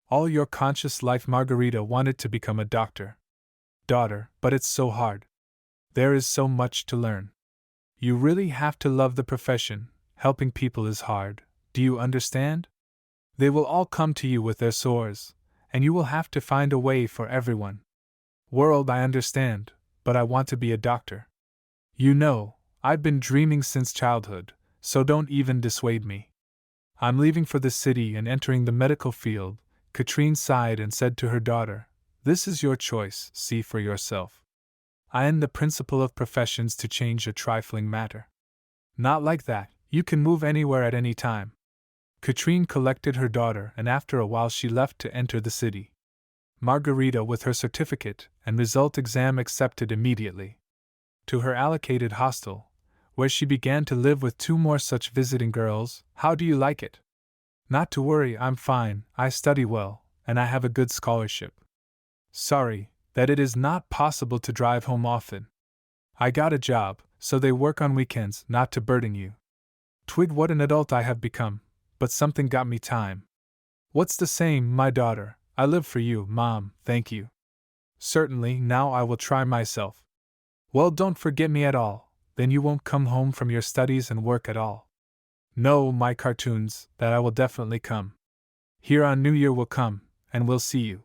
All your conscious life Margarita wanted to become a doctor. Daughter, but it's so hard. There is so much to learn. You really have to love the profession. Helping people is hard. Do you understand? They will all come to you with their sores, and you will have to find a way for everyone. World, I understand, but I want to be a doctor. You know, I've been dreaming since childhood, so don't even dissuade me. I'm leaving for the city and entering the medical field. Katrine sighed and said to her daughter, This is your choice, see for yourself. I am the principal of professions to change a trifling matter. Not like that, you can move anywhere at any time. Katrine collected her daughter and after a while she left to enter the city. Margarita with her certificate and result exam accepted immediately to her allocated hostel, where she began to live with 2 more such visiting girls. How do you like it? Not to worry, I'm fine, I study well, and I have a good scholarship. Sorry that it is not possible to drive home often. I got a job, so they work on weekends, not to burden you. Twig what an adult I have become, but something got me time. What's the same, my daughter, I live for you, Mom, thank you. Certainly, now I will try myself. Well, don't forget me at all, then you won't come home from your studies and work at all. No, my cartoons, that I will definitely come. Here on New Year will come, and we'll see you.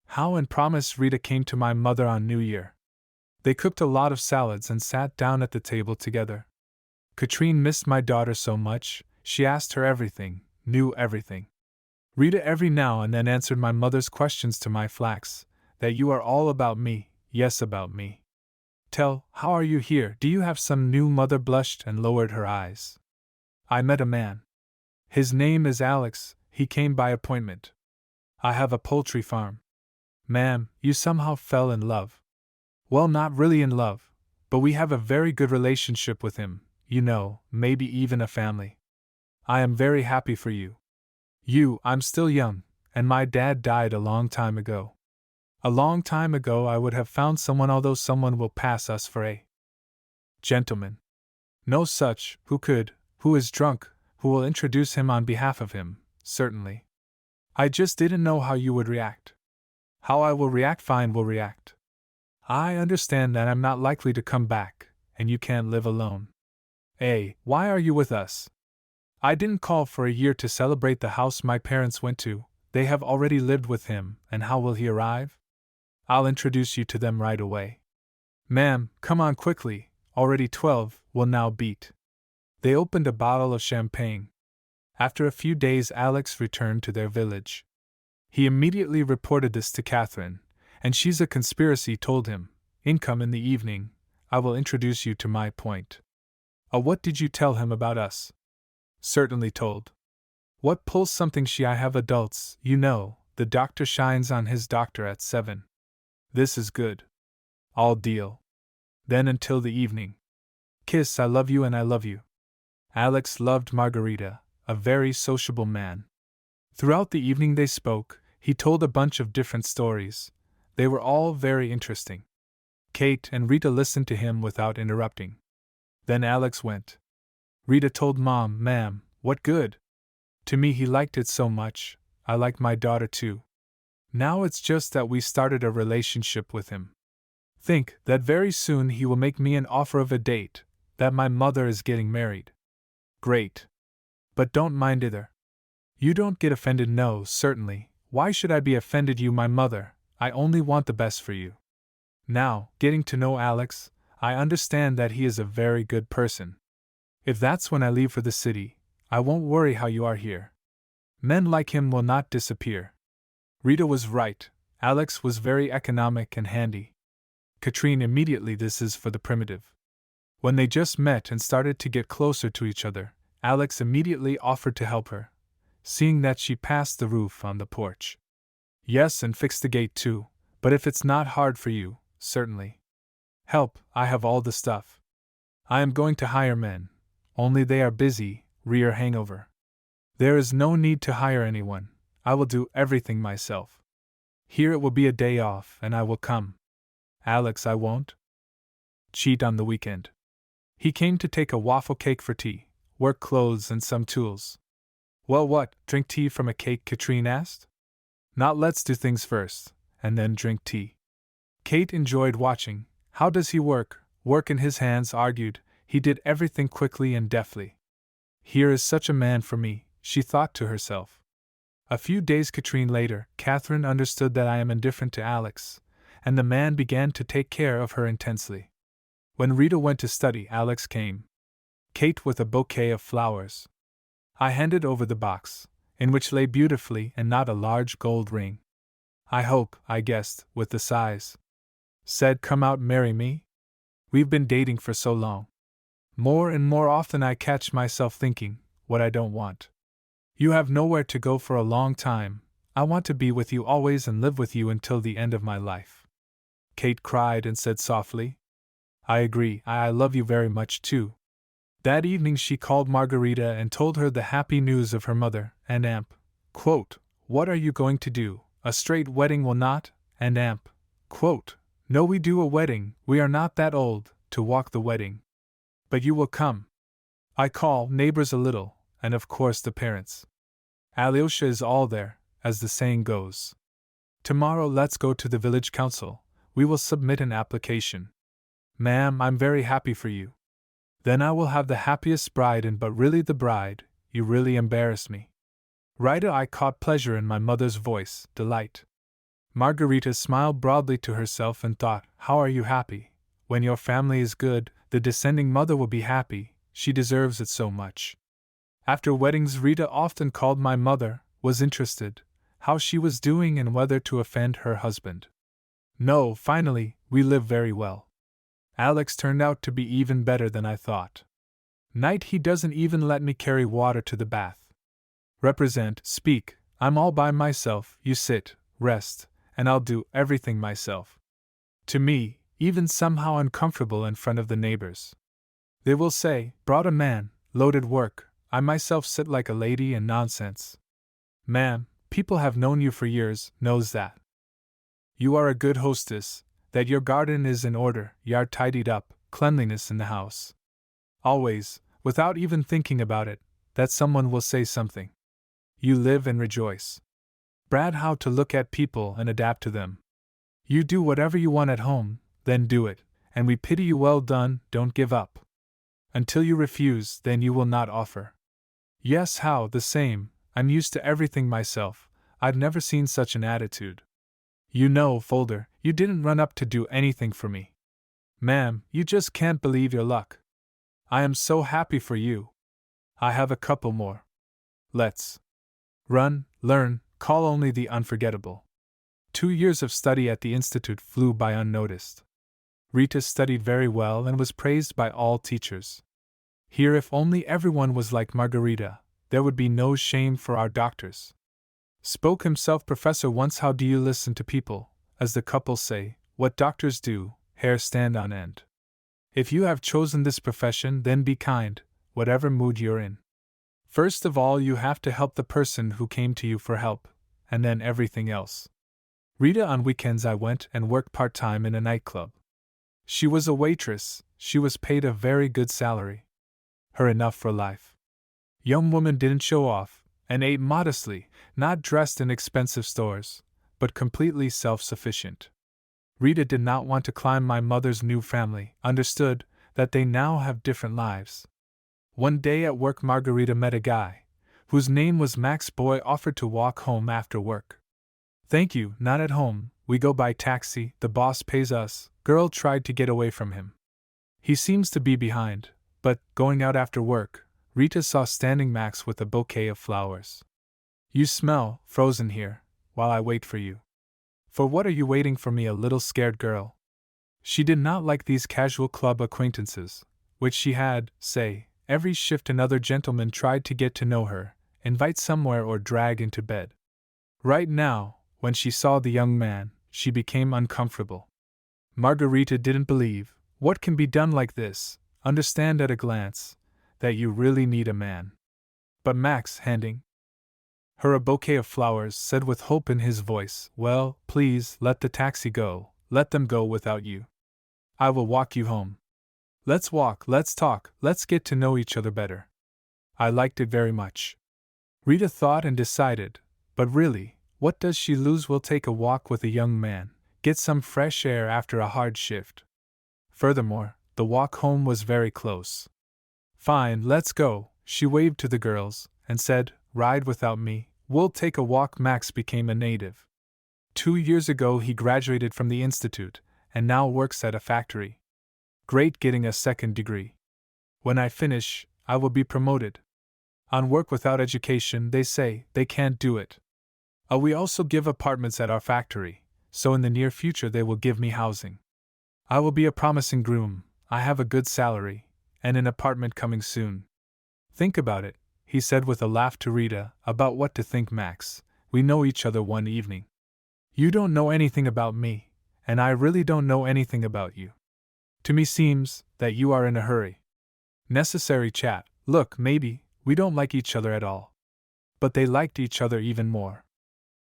How and promise Rita came to my mother on New Year. They cooked a lot of salads and sat down at the table together. Katrine missed my daughter so much, she asked her everything, knew everything. Rita every now and then answered my mother's questions to my flax, that you are all about me, yes about me. Tell, how are you here, do you have some new mother blushed and lowered her eyes. I met a man. His name is Alex, he came by appointment. I have a poultry farm. Ma'am, you somehow fell in love. Well, not really in love, but we have a very good relationship with him, you know, maybe even a family. I am very happy for you. I'm still young, and my dad died a long time ago. A long time ago I would have found someone, although someone will pass us for a gentleman. No such, who is drunk, who will introduce him on behalf of him, certainly. I just didn't know how you would react. How I will react, fine, will react. I understand that I'm not likely to come back, and you can't live alone. Why are you with us? I didn't call for a year to celebrate the house my parents went to, they have already lived with him, and how will he arrive? I'll introduce you to them right away. Ma'am, come on quickly, already 12, will now beat. They opened a bottle of champagne. After a few days Alex returned to their village. He immediately reported this to Catherine, and she's a conspiracy told him, Income in the evening, I will introduce you to my point. What did you tell him about us? Certainly told. What pulls something I have adults, you know, the doctor shines on his doctor at 7. This is good. All deal. Then until the evening. Kiss, I love you and I love you. Alex loved Margarita, a very sociable man. Throughout the evening they spoke, he told a bunch of different stories. They were all very interesting. Kate and Rita listened to him without interrupting. Then Alex went. Rita told Mom, Ma'am, what good? To me he liked it so much, I like my daughter too. Now it's just that we started a relationship with him. Think that very soon he will make me an offer of a date, that my mother is getting married. Great. But don't mind either. You don't get offended, no, certainly, why should I be offended, you my mother, I only want the best for you. Now, getting to know Alex, I understand that he is a very good person. If that's when I leave for the city, I won't worry how you are here. Men like him will not disappear. Rita was right, Alex was very economic and handy. Katrine immediately, this is for the primitive. When they just met and started to get closer to each other, Alex immediately offered to help her, seeing that she passed the roof on the porch. Yes, and fix the gate too, but if it's not hard for you, certainly. Help, I have all the stuff. I am going to hire men, only they are busy, rear hangover. There is no need to hire anyone, I will do everything myself. Here it will be a day off and I will come. Alex, I won't cheat on the weekend. He came to take a waffle cake for tea, work clothes and some tools. Well, what, drink tea from a cake? Katrine asked. Not let's do things first, and then drink tea. Kate enjoyed watching. How does he work? Work in his hands, argued. He did everything quickly and deftly. Here is such a man for me, she thought to herself. A few days Katrine later, Catherine understood that I am indifferent to Alex, and the man began to take care of her intensely. When Rita went to study, Alex came. Kate with a bouquet of flowers. I handed over the box, in which lay beautifully and not a large gold ring. I hope, I guessed, with the size. Said, come out, marry me? We've been dating for so long. More and more often I catch myself thinking, what I don't want. You have nowhere to go for a long time. I want to be with you always and live with you until the end of my life. Kate cried and said softly, I agree, I love you very much too. That evening she called Margarita and told her the happy news of her mother and Amp. Quote, what are you going to do? A straight wedding will not? And Amp. Quote, no, we do a wedding, we are not that old to walk the wedding. But you will come. I call neighbors a little, and of course the parents. Alyosha is all there, as the saying goes. Tomorrow let's go to the village council, we will submit an application. Ma'am, I'm very happy for you. Then I will have the happiest bride and but really the bride, you really embarrass me. Rita, I caught pleasure in my mother's voice, delight. Margarita smiled broadly to herself and thought, how are you happy? When your family is good, the descending mother will be happy, she deserves it so much. After weddings Rita often called my mother, was interested, how she was doing and whether to offend her husband. No, finally, we live very well. Alex turned out to be even better than I thought. Night he doesn't even let me carry water to the bath. Represent, speak, I'm all by myself, you sit, rest, and I'll do everything myself. To me, even somehow uncomfortable in front of the neighbors. They will say, brought a man, loaded work, I myself sit like a lady and nonsense. Ma'am, people have known you for years, knows that. You are a good hostess, that your garden is in order, yard tidied up, cleanliness in the house. Always, without even thinking about it, that someone will say something. You live and rejoice. Brad, how to look at people and adapt to them. You do whatever you want at home, then do it, and we pity you. Well done, don't give up. Until you refuse, then you will not offer. Yes, how, the same, I'm used to everything myself, I've never seen such an attitude. You know, Folder, you didn't run up to do anything for me. Ma'am, you just can't believe your luck. I am so happy for you. I have a couple more. Let's run, learn, call only the unforgettable. 2 years of study at the Institute flew by unnoticed. Rita studied very well and was praised by all teachers. Here, if only everyone was like Margarita, there would be no shame for our doctors. Spoke himself Professor once, how do you listen to people, as the couple say, what doctors do, hair stand on end. If you have chosen this profession, then be kind, whatever mood you're in. First of all, you have to help the person who came to you for help, and then everything else. Rita, on weekends I went and worked part-time in a nightclub. She was a waitress, she was paid a very good salary. Her enough for life. Young woman didn't show off, and ate modestly, not dressed in expensive stores, but completely self-sufficient. Rita did not want to climb my mother's new family, understood that they now have different lives. One day at work Margarita met a guy, whose name was Max. Boy offered to walk home after work. Thank you, not at home, we go by taxi, the boss pays us. Girl tried to get away from him. He seems to be behind, but, going out after work, Rita saw standing Max with a bouquet of flowers. You smell frozen here, while I wait for you. For what are you waiting for me, a little scared girl? She did not like these casual club acquaintances, which she had, say, every shift another gentleman tried to get to know her, invite somewhere or drag into bed. Right now, when she saw the young man, she became uncomfortable. Margarita didn't believe, what can be done like this, understand at a glance, that you really need a man. But Max, handing her a bouquet of flowers, said with hope in his voice, well, please, let the taxi go, let them go without you. I will walk you home. Let's walk, let's talk, let's get to know each other better. I liked it very much. Rita thought and decided, but really, What does she lose? We'll take a walk with a young man, get some fresh air after a hard shift. Furthermore, the walk home was very close. Fine, let's go, she waved to the girls, and said, ride without me, we'll take a walk. Max became a native. 2 years ago he graduated from the institute, and now works at a factory. Great, getting a second degree. When I finish, I will be promoted. On work without education, they say, they can't do it. We also give apartments at our factory, so in the near future they will give me housing. I will be a promising groom, I have a good salary, and an apartment coming soon. Think about it, he said with a laugh to Rita, about what to think. Max, we know each other one evening. You don't know anything about me, and I really don't know anything about you. To me seems that you are in a hurry. Necessary chat. Look, maybe we don't like each other at all. But they liked each other even more.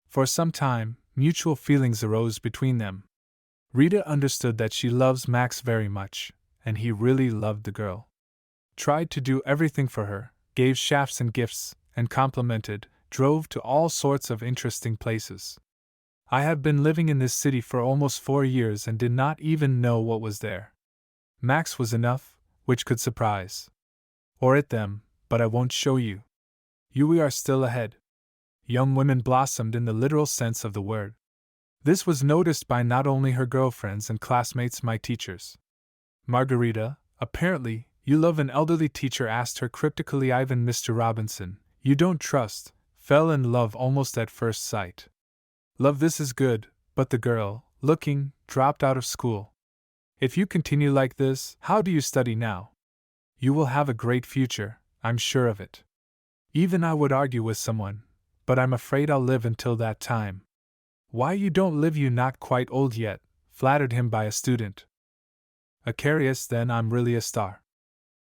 For some time, mutual feelings arose between them. Rita understood that she loves Max very much, and he really loved the girl. Tried to do everything for her, gave shafts and gifts, and complimented, drove to all sorts of interesting places. I have been living in this city for almost 4 years and did not even know what was there. Max was enough, which could surprise. Or at them, but I won't show you. We are still ahead. Young women blossomed in the literal sense of the word. This was noticed by not only her girlfriends and classmates, my teachers. Margarita, apparently, you love an elderly teacher asked her cryptically. Ivan, Mr. Robinson, you don't trust, fell in love almost at first sight. Love, this is good, but the girl, looking, dropped out of school. If you continue like this, how do you study now? You will have a great future, I'm sure of it. Even I would argue with someone, but I'm afraid I'll live until that time. Why you don't live, you not quite old yet, flattered him by a student. Acarius, then I'm really a star.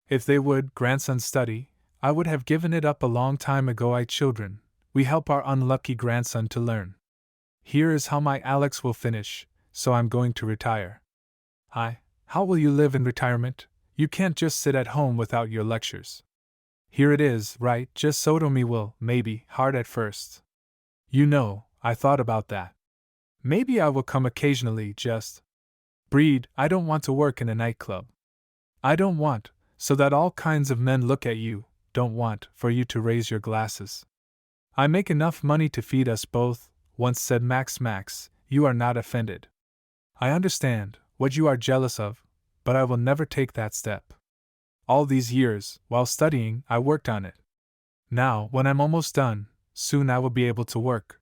If they would, grandson, study, I would have given it up a long time ago. I children, we help our unlucky grandson to learn. Here is how my Alex will finish, so I'm going to retire. How will you live in retirement? You can't just sit at home without your lectures. Here it is, right, just sodomy will, maybe, hard at first. You know, I thought about that. Maybe I will come occasionally, just. Breed, I don't want to work in a nightclub. I don't want, so that all kinds of men look at you, don't want, for you to raise your glasses. I make enough money to feed us both, once said Max. Max, you are not offended. I understand what you are jealous of, but I will never take that step. All these years, while studying, I worked on it. Now, when I'm almost done, soon I will be able to work.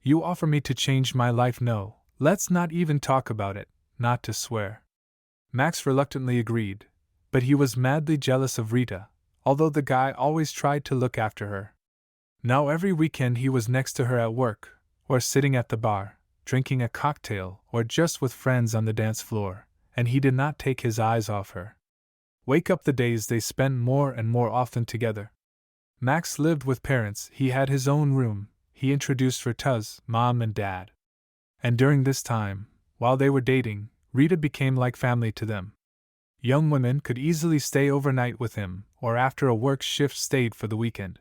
You offer me to change my life? No, let's not even talk about it, not to swear. Max reluctantly agreed, but he was madly jealous of Rita, although the guy always tried to look after her. Now every weekend he was next to her at work, or sitting at the bar, drinking a cocktail, or just with friends on the dance floor, and he did not take his eyes off her. Wake up the days they spent more and more often together. Max lived with parents, he had his own room, he introduced Rita's mom and dad. And during this time, while they were dating, Rita became like family to them. Young women could easily stay overnight with him, or after a work shift stayed for the weekend.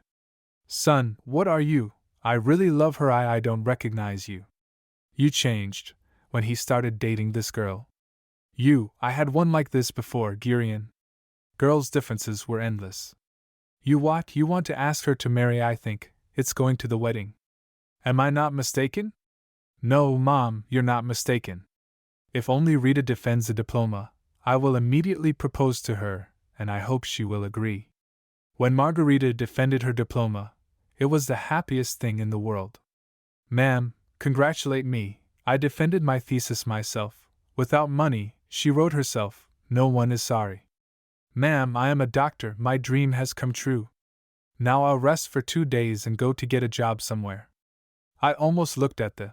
Son, what are you? I really love her. I don't recognize you. You changed when he started dating this girl. I had one like this before, Girion. Girls' differences were endless. You want to ask her to marry? I think it's going to the wedding. Am I not mistaken? No, Mom, you're not mistaken. If only Rita defends the diploma, I will immediately propose to her, and I hope she will agree. When Margarita defended her diploma, it was the happiest thing in the world. Ma'am, congratulate me, I defended my thesis myself. Without money, she wrote herself, no one is sorry. Ma'am, I am a doctor, my dream has come true. Now I'll rest for 2 days and go to get a job somewhere. I almost looked at the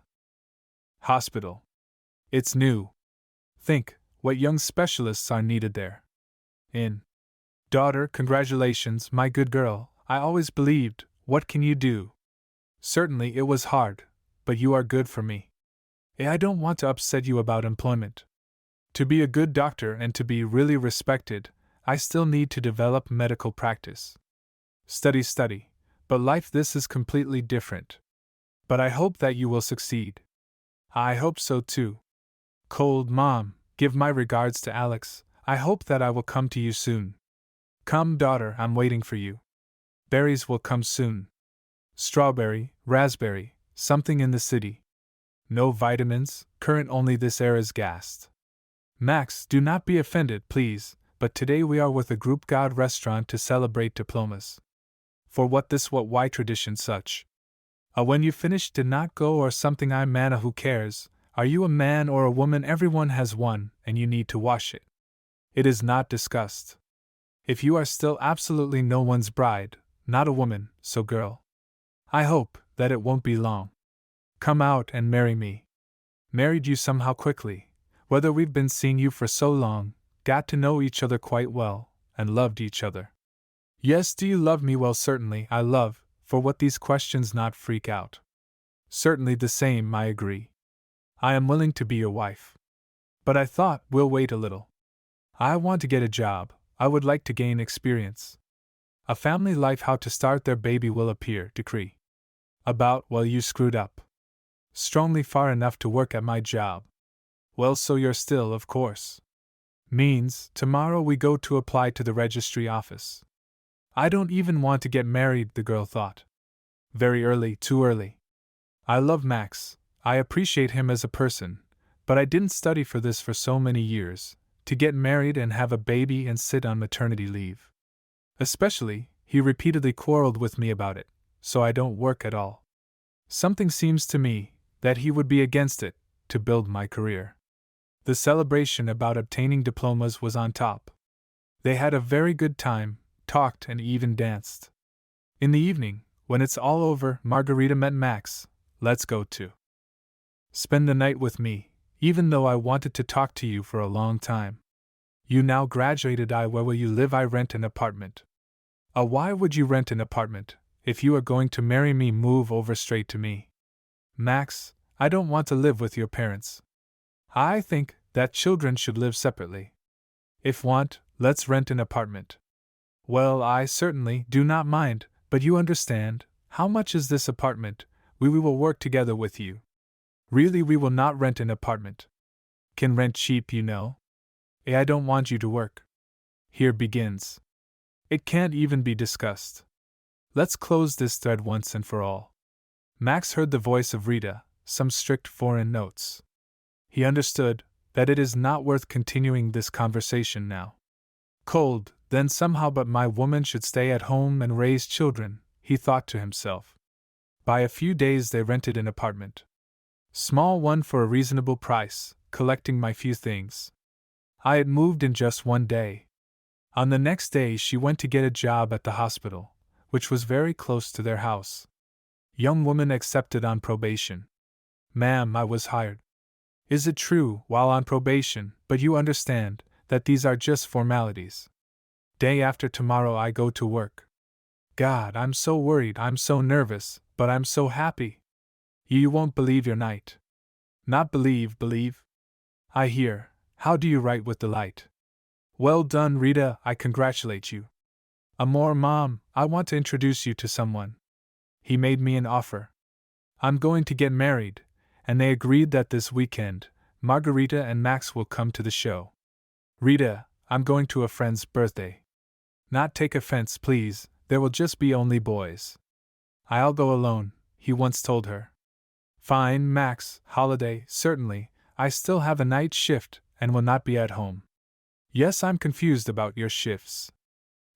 hospital. It's new. Think what young specialists are needed there. Daughter, congratulations, my good girl, I always believed, what can you do? Certainly it was hard, but you are good for me. I don't want to upset you about employment. To be a good doctor and to be really respected, I still need to develop medical practice. Study, but life this is completely different. But I hope that you will succeed. I hope so too. Cold Mom, give my regards to Alex. I hope that I will come to you soon. Come, daughter, I'm waiting for you. Berries will come soon. Strawberry, raspberry, something in the city. No vitamins, current only this air is gassed. Max, do not be offended, please, but today we are with a group God restaurant to celebrate diplomas. For what why tradition such? When you finish did not go or something I manna who cares, are you a man or a woman everyone has one and you need to wash it. It is not discussed. If you are still absolutely no one's bride, not a woman, so girl. I hope that it won't be long. Come out and marry me. Married you somehow quickly, whether we've been seeing you for so long, got to know each other quite well, and loved each other. Yes, do you love me? Well, certainly, I love, for what these questions not freak out. Certainly the same, I agree. I am willing to be your wife. But I thought, we'll wait a little. I want to get a job, I would like to gain experience. A family life, how to start their baby will appear, decree. About, well, you screwed up. Strongly far enough to work at my job. Well, so you're still, of course. Means, tomorrow we go to apply to the registry office. I don't even want to get married, the girl thought. Very early, too early. I love Max, I appreciate him as a person, but I didn't study for this for so many years, to get married and have a baby and sit on maternity leave. Especially, he repeatedly quarreled with me about it, so I don't work at all. Something seems to me that he would be against it, to build my career. The celebration about obtaining diplomas was on top. They had a very good time, talked and even danced. In the evening, when it's all over, Margarita met Max. Let's go to spend the night with me, even though I wanted to talk to you for a long time. You now graduated. Where will you live? I rent an apartment. Why would you rent an apartment? If you are going to marry me, move over straight to me. Max, I don't want to live with your parents. I think that children should live separately. If want, let's rent an apartment. Well, I certainly do not mind, but you understand, how much is this apartment? We will work together with you. Really, we will not rent an apartment. Can rent cheap, you know. I don't want you to work. Here begins. It can't even be discussed. Let's close this thread once and for all. Max heard the voice of Rita, some strict foreign notes. He understood that it is not worth continuing this conversation now. Cold, then somehow, but my woman should stay at home and raise children, he thought to himself. By a few days they rented an apartment. Small one for a reasonable price, collecting my few things. I had moved in just one day. On the next day she went to get a job at the hospital, which was very close to their house. Young woman accepted on probation. Ma'am, I was hired. Is it true, while on probation, but you understand that these are just formalities. Day after tomorrow I go to work. God, I'm so worried, I'm so nervous, but I'm so happy. You won't believe your night. Not believe. I hear, how do you write with delight? Well done, Rita, I congratulate you. Amor, Mom, I want to introduce you to someone. He made me an offer. I'm going to get married, and they agreed that this weekend, Margarita and Max will come to the show. Rita, I'm going to a friend's birthday. Not take offense, please, there will just be only boys. I'll go alone, he once told her. Fine, Max, holiday, certainly, I still have a night shift and will not be at home. Yes, I'm confused about your shifts.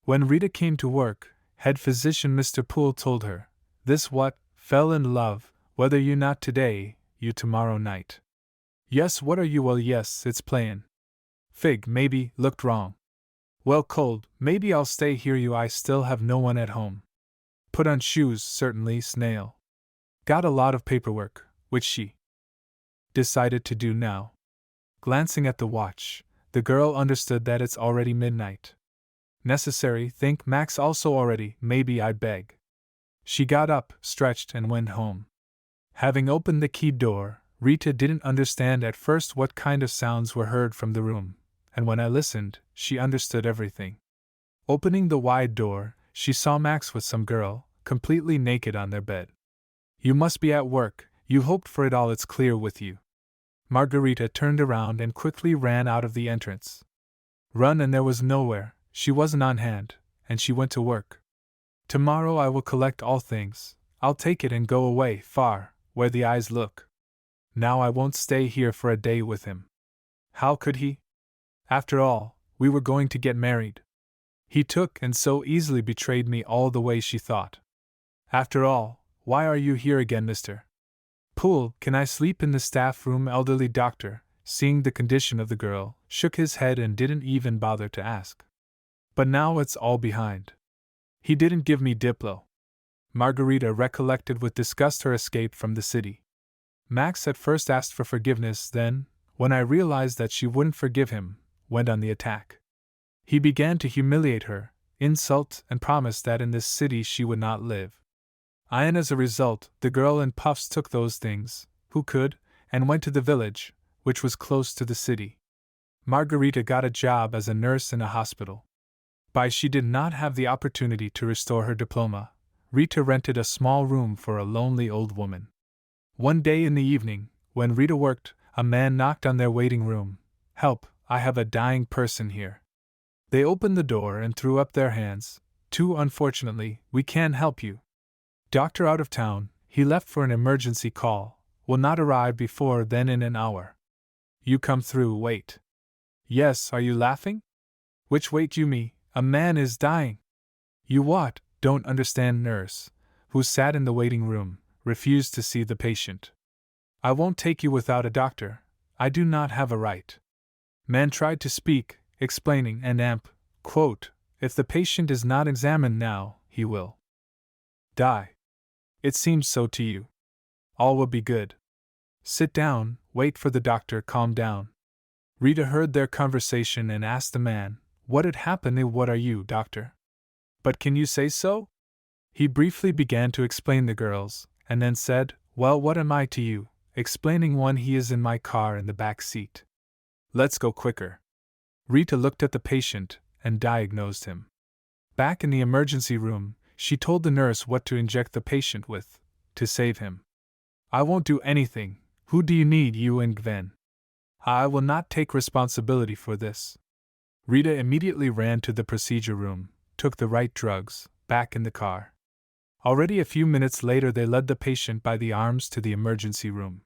When Rita came to work, head physician Mr. Poole told her, this what, fell in love, whether you not today, you tomorrow night. Yes, what are you? Well, yes, it's playin'. Fig, maybe, looked wrong. Well, cold, maybe I'll stay here. I still have no one at home. Put on shoes, certainly, snail. Got a lot of paperwork, which she decided to do now. Glancing at the watch, the girl understood that it's already midnight. Necessary, think Max also already, maybe I'd beg. She got up, stretched, and went home. Having opened the key door, Rita didn't understand at first what kind of sounds were heard from the room, and when I listened, she understood everything. Opening the wide door, she saw Max with some girl, completely naked on their bed. You must be at work, you hoped for it all, it's clear with you. Margarita turned around and quickly ran out of the entrance. Run, and there was nowhere, she wasn't on hand, and she went to work. Tomorrow I will collect all things, I'll take it and go away, far, where the eyes look. Now I won't stay here for a day with him. How could he? After all, we were going to get married. He took and so easily betrayed me all the way, she thought. After all, why are you here again, Mr. Poole? Can I sleep in the staff room? Elderly doctor, seeing the condition of the girl, shook his head and didn't even bother to ask. But now it's all behind. He didn't give me Diplo. Margarita recollected with disgust her escape from the city. Max at first asked for forgiveness, then, when I realized that she wouldn't forgive him, went on the attack. He began to humiliate her, insult, and promise that in this city she would not live. And as a result, the girl in puffs took those things, who could, and went to the village, which was close to the city. Margarita got a job as a nurse in a hospital. But she did not have the opportunity to restore her diploma. Rita rented a small room for a lonely old woman. One day in the evening, when Rita worked, a man knocked on their waiting room. Help, I have a dying person here. They opened the door and threw up their hands. Too unfortunately, we can't help you. Doctor out of town, he left for an emergency call, will not arrive before then in an hour. You come through, wait. Yes, are you laughing? Which wait you me, a man is dying. You what, don't understand, nurse, who sat in the waiting room, refused to see the patient. I won't take you without a doctor, I do not have a right. Man tried to speak, explaining, and quote, if the patient is not examined now, he will die. It seems so to you. All will be good. Sit down, wait for the doctor, calm down. Rita heard their conversation and asked the man, what had happened? What are you, doctor? But can you say so? He briefly began to explain the girls, and then said, well, what am I to you? Explaining when he is in my car in the back seat. Let's go quicker. Rita looked at the patient and diagnosed him. Back in the emergency room, she told the nurse what to inject the patient with, to save him. I won't do anything. Who do you need, you and Gwen? I will not take responsibility for this. Rita immediately ran to the procedure room, took the right drugs, back in the car. Already a few minutes later they led the patient by the arms to the emergency room.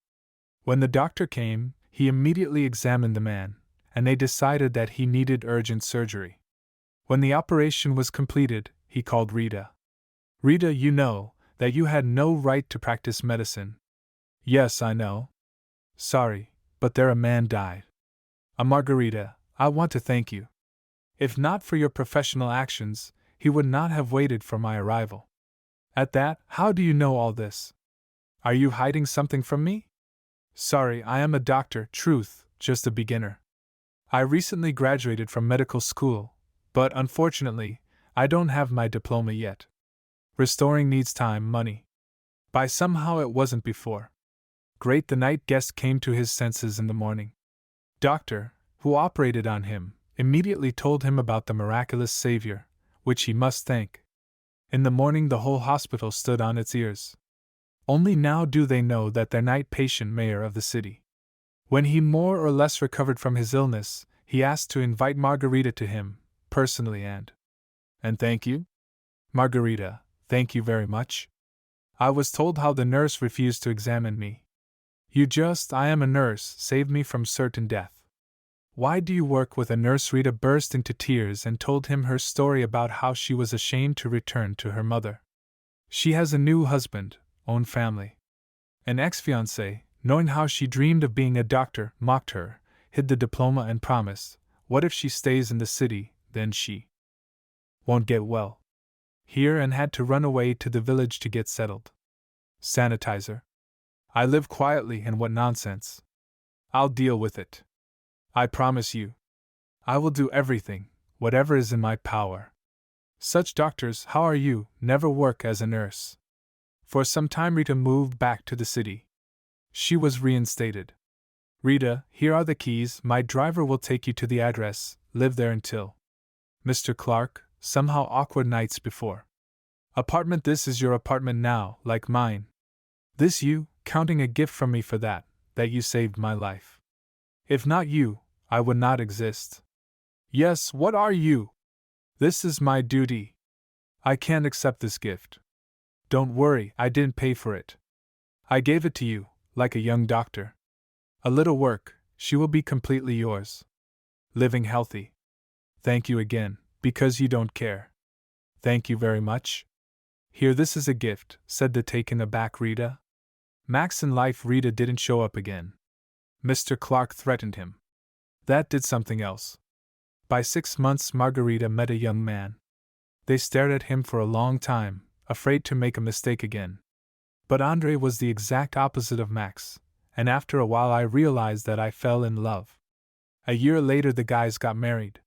When the doctor came, he immediately examined the man, and they decided that he needed urgent surgery. When the operation was completed, he called Rita. Rita, you know that you had no right to practice medicine. Yes, I know. Sorry, but there a man died. Margarita, I want to thank you. If not for your professional actions, he would not have waited for my arrival. At that, how do you know all this? Are you hiding something from me? Sorry, I am a doctor, truth, just a beginner. I recently graduated from medical school, but unfortunately, I don't have my diploma yet. Restoring needs time, money. By somehow it wasn't before. Great, the night guest came to his senses in the morning. Doctor, who operated on him, immediately told him about the miraculous Savior, which he must thank. In the morning the whole hospital stood on its ears. Only now do they know that their night patient mayor of the city. When he more or less recovered from his illness, he asked to invite Margarita to him, personally and thank you? Margarita, thank you very much. I was told how the nurse refused to examine me. I am a nurse, saved me from certain death. Why do you work with a nurse? Rita burst into tears and told him her story about how she was ashamed to return to her mother. She has a new husband, own family. An ex-fiancé, knowing how she dreamed of being a doctor, mocked her, hid the diploma and promised, what if she stays in the city, then she won't get well here, and had to run away to the village to get settled. Sanitizer. I live quietly, and what nonsense. I'll deal with it. I promise you. I will do everything, whatever is in my power. Such doctors, how are you, never work as a nurse. For some time Rita moved back to the city. She was reinstated. Rita, here are the keys, my driver will take you to the address, live there until. Mr. Clark, somehow awkward nights before. Apartment, this is your apartment now, like mine. This you, counting a gift from me for that you saved my life. If not you, I would not exist. Yes, what are you? This is my duty. I can't accept this gift. Don't worry, I didn't pay for it. I gave it to you, like a young doctor. A little work, she will be completely yours. Living healthy. Thank you again, because you don't care. Thank you very much. Here, this is a gift, said the taken aback Rita. Max in life. Rita didn't show up again. Mr. Clark threatened him. That did something else. By 6 months, Margarita met a young man. They stared at him for a long time, afraid to make a mistake again. But Andre was the exact opposite of Max, and after a while I realized that I fell in love. A year later the guys got married.